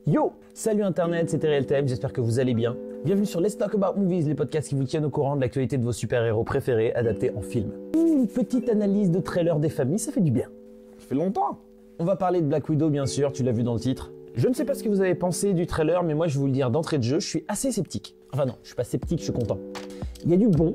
Yo! Salut Internet, c'était RealTime, j'espère que vous allez bien. Bienvenue sur Let's Talk About Movies, les podcasts qui vous tiennent au courant de l'actualité de vos super-héros préférés adaptés en film. Une petite analyse de trailer des familles, ça fait du bien. Ça fait longtemps. On va parler de Black Widow bien sûr, tu l'as vu dans le titre. Je ne sais pas ce que vous avez pensé du trailer, mais moi je vais vous le dire d'entrée de jeu, je suis assez sceptique. Enfin non, je suis pas sceptique, je suis content. Il y a du bon,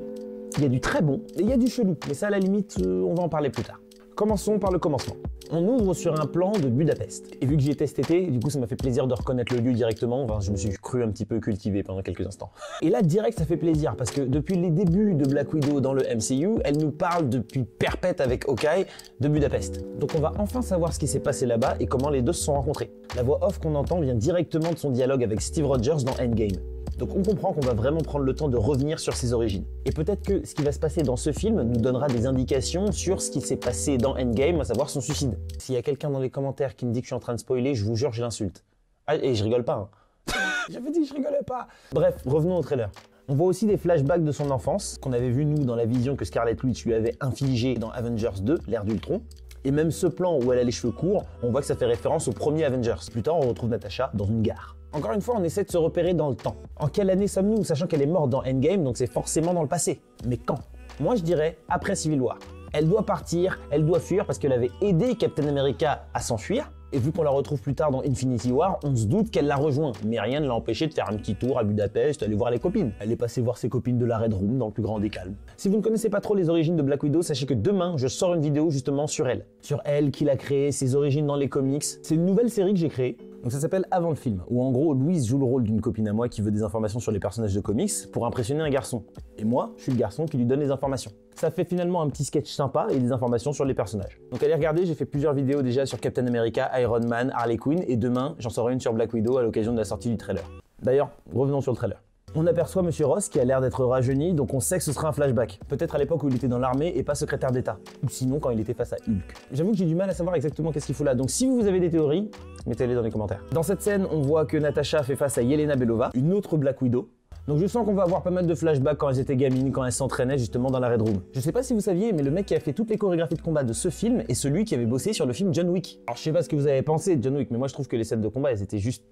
il y a du très bon, et il y a du chelou. Mais ça à la limite, on va en parler plus tard. Commençons par le commencement. On ouvre sur un plan de Budapest. Et vu que j'y étais cet été, du coup ça m'a fait plaisir de reconnaître le lieu directement. Enfin, je me suis cru un petit peu cultivé pendant quelques instants. Et là, direct, ça fait plaisir parce que depuis les débuts de Black Widow dans le MCU, elle nous parle depuis perpète avec Hawkeye de Budapest. Donc on va enfin savoir ce qui s'est passé là-bas et comment les deux se sont rencontrés. La voix off qu'on entend vient directement de son dialogue avec Steve Rogers dans Endgame. Donc on comprend qu'on va vraiment prendre le temps de revenir sur ses origines. Et peut-être que ce qui va se passer dans ce film nous donnera des indications sur ce qui s'est passé dans Endgame, à savoir son suicide. S'il y a quelqu'un dans les commentaires qui me dit que je suis en train de spoiler, je vous jure, je l'insulte. Ah, et je rigole pas, hein. J'avais dit que je rigolais pas. Bref, revenons au trailer. On voit aussi des flashbacks de son enfance, qu'on avait vu nous dans la vision que Scarlet Witch lui avait infligée dans Avengers 2, l'ère d'Ultron. Et même ce plan où elle a les cheveux courts, on voit que ça fait référence au premier Avengers. Plus tard, on retrouve Natasha dans une gare. Encore une fois, on essaie de se repérer dans le temps. En quelle année sommes-nous, sachant qu'elle est morte dans Endgame, donc c'est forcément dans le passé. Mais quand? Moi, je dirais après Civil War. Elle doit partir, elle doit fuir parce qu'elle avait aidé Captain America à s'enfuir. Et vu qu'on la retrouve plus tard dans Infinity War, on se doute qu'elle la rejoint. Mais rien ne l'a empêché de faire un petit tour à Budapest, aller voir les copines. Elle est passée voir ses copines de la Red Room dans le plus grand des calmes. Si vous ne connaissez pas trop les origines de Black Widow, sachez que demain, je sors une vidéo justement sur elle. Sur elle, qui l'a créée, ses origines dans les comics. C'est une nouvelle série que j'ai créée. Donc ça s'appelle Avant le film, où en gros Louise joue le rôle d'une copine à moi qui veut des informations sur les personnages de comics pour impressionner un garçon. Et moi, je suis le garçon qui lui donne les informations. Ça fait finalement un petit sketch sympa et des informations sur les personnages. Donc allez regarder, j'ai fait plusieurs vidéos déjà sur Captain America, Iron Man, Harley Quinn et demain j'en saurai une sur Black Widow à l'occasion de la sortie du trailer. D'ailleurs, revenons sur le trailer. On aperçoit Monsieur Ross qui a l'air d'être rajeuni, donc on sait que ce sera un flashback. Peut-être à l'époque où il était dans l'armée et pas secrétaire d'État. Ou sinon quand il était face à Hulk. J'avoue que j'ai du mal à savoir exactement qu'est-ce qu'il faut là, donc si vous avez des théories, mettez-les dans les commentaires. Dans cette scène, on voit que Natasha fait face à Yelena Belova, une autre Black Widow. Donc je sens qu'on va avoir pas mal de flashbacks quand elles étaient gamines, quand elles s'entraînaient justement dans la Red Room. Je sais pas si vous saviez, mais le mec qui a fait toutes les chorégraphies de combat de ce film est celui qui avait bossé sur le film John Wick. Alors je sais pas ce que vous avez pensé de John Wick, mais moi je trouve que les scènes de combat, elles étaient juste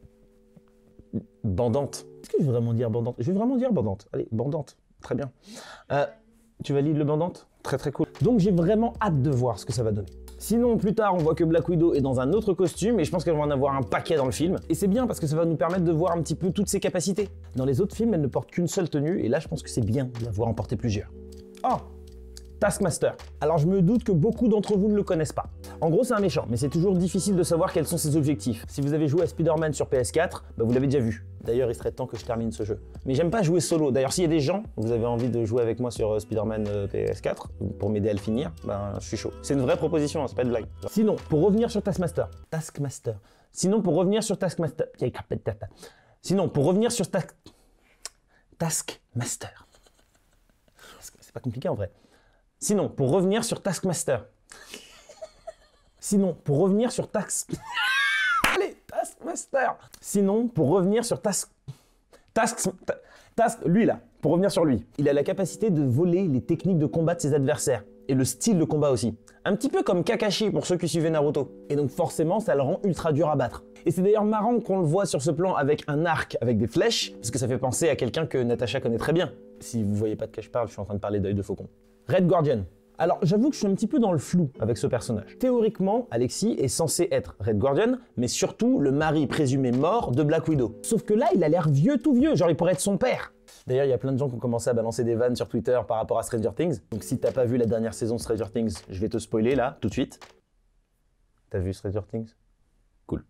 bandantes. Est-ce que je vais vraiment dire bandante? Je vais vraiment dire bandante. Allez, bandante. Très bien. Tu valides le bandante? Très très cool. Donc j'ai vraiment hâte de voir ce que ça va donner. Sinon, plus tard, on voit que Black Widow est dans un autre costume et je pense qu'elle va en avoir un paquet dans le film. Et c'est bien parce que ça va nous permettre de voir un petit peu toutes ses capacités. Dans les autres films, elle ne porte qu'une seule tenue et là, je pense que c'est bien de la voir en porter plusieurs. Oh! Taskmaster. Alors je me doute que beaucoup d'entre vous ne le connaissent pas. En gros c'est un méchant, mais c'est toujours difficile de savoir quels sont ses objectifs. Si vous avez joué à Spider-Man sur PS4, bah vous l'avez déjà vu. D'ailleurs il serait temps que je termine ce jeu. Mais j'aime pas jouer solo. D'ailleurs s'il y a des gens, vous avez envie de jouer avec moi sur Spider-Man PS4, pour m'aider à le finir, ben je suis chaud. C'est une vraie proposition, hein, c'est pas de blague. Sinon, pour revenir sur Taskmaster. Sinon pour revenir sur Taskmaster. Sinon pour revenir sur Taskmaster. C'est pas compliqué en vrai. Sinon, pour revenir sur Taskmaster. Sinon, pour revenir sur Allez, Taskmaster. Sinon, pour revenir sur lui là, pour revenir sur lui. Il a la capacité de voler les techniques de combat de ses adversaires. Et le style de combat aussi. Un petit peu comme Kakashi pour ceux qui suivaient Naruto. Et donc forcément, ça le rend ultra dur à battre. Et c'est d'ailleurs marrant qu'on le voit sur ce plan avec un arc, avec des flèches, parce que ça fait penser à quelqu'un que Natasha connaît très bien. Si vous voyez pas de quoi je parle, je suis en train de parler d'Œil de Faucon. Red Guardian. Alors j'avoue que je suis un petit peu dans le flou avec ce personnage. Théoriquement, Alexis est censé être Red Guardian, mais surtout le mari présumé mort de Black Widow. Sauf que là, il a l'air vieux tout vieux, genre il pourrait être son père. D'ailleurs, il y a plein de gens qui ont commencé à balancer des vannes sur Twitter par rapport à Stranger Things. Donc si t'as pas vu la dernière saison de Stranger Things, je vais te spoiler là, tout de suite. T'as vu Stranger Things? Cool.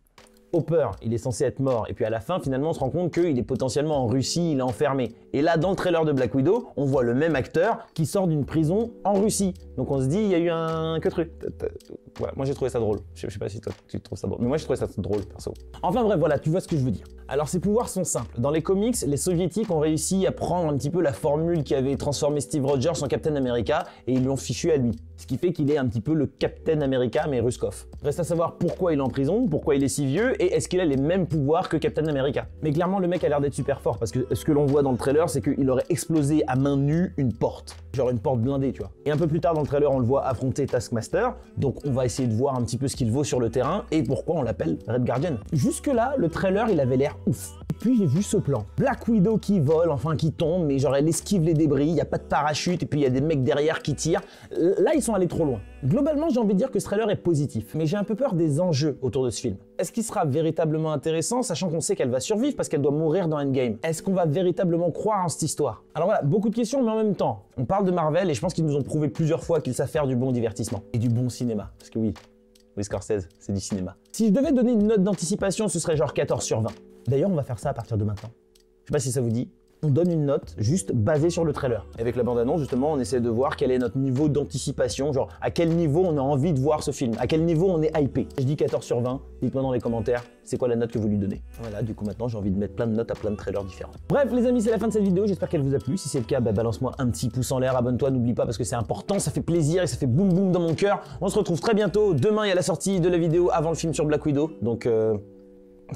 Hopper, il est censé être mort, et puis à la fin, finalement, on se rend compte qu'il est potentiellement en Russie, il est enfermé. Et là, dans le trailer de Black Widow, on voit le même acteur qui sort d'une prison en Russie. Donc on se dit, il y a eu un que truc. Ouais, moi j'ai trouvé ça drôle. Je sais pas si toi tu trouves ça drôle, mais moi j'ai trouvé ça drôle, perso. Enfin bref, voilà, tu vois ce que je veux dire. Alors ses pouvoirs sont simples. Dans les comics, les soviétiques ont réussi à prendre un petit peu la formule qui avait transformé Steve Rogers en Captain America, et ils lui ont fichu à lui. Ce qui fait qu'il est un petit peu le Captain America mais Ruskov. Reste à savoir pourquoi il est en prison, pourquoi il est si vieux et est-ce qu'il a les mêmes pouvoirs que Captain America. Mais clairement le mec a l'air d'être super fort parce que ce que l'on voit dans le trailer c'est qu'il aurait explosé à main nue une porte. Genre une porte blindée tu vois. Et un peu plus tard dans le trailer on le voit affronter Taskmaster, donc on va essayer de voir un petit peu ce qu'il vaut sur le terrain et pourquoi on l'appelle Red Guardian. Jusque là le trailer il avait l'air ouf. Et puis j'ai vu ce plan. Black Widow qui vole, enfin qui tombe, mais genre elle esquive les débris, il n'y a pas de parachute et puis il y a des mecs derrière qui tirent. Là ils sont allés trop loin. Globalement j'ai envie de dire que ce trailer est positif, mais j'ai un peu peur des enjeux autour de ce film. Est-ce qu'il sera véritablement intéressant, sachant qu'on sait qu'elle va survivre parce qu'elle doit mourir dans Endgame? Est-ce qu'on va véritablement croire en cette histoire? Alors voilà, beaucoup de questions, mais en même temps, on parle de Marvel et je pense qu'ils nous ont prouvé plusieurs fois qu'ils savent faire du bon divertissement et du bon cinéma. Parce que oui, Scorsese, c'est du cinéma. Si je devais donner une note d'anticipation, ce serait genre 14 sur 20. D'ailleurs, on va faire ça à partir de maintenant. Je sais pas si ça vous dit. On donne une note juste basée sur le trailer. Avec la bande-annonce, justement, on essaie de voir quel est notre niveau d'anticipation, genre à quel niveau on a envie de voir ce film, à quel niveau on est hypé. Je dis 14 sur 20, dites-moi dans les commentaires, c'est quoi la note que vous lui donnez. Voilà, du coup maintenant j'ai envie de mettre plein de notes à plein de trailers différents. Bref les amis, c'est la fin de cette vidéo, j'espère qu'elle vous a plu. Si c'est le cas, balance-moi un petit pouce en l'air, abonne-toi, n'oublie pas parce que c'est important, ça fait plaisir et ça fait boum boum dans mon cœur. On se retrouve très bientôt, demain il y a la sortie de la vidéo avant le film sur Black Widow, donc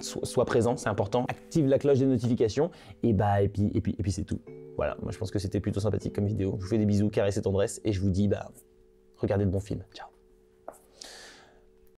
sois présent, c'est important. Active la cloche des notifications et puis c'est tout. Voilà, moi je pense que c'était plutôt sympathique comme vidéo. Je vous fais des bisous, caresses et tendresse et je vous dis regardez de bons films. Ciao.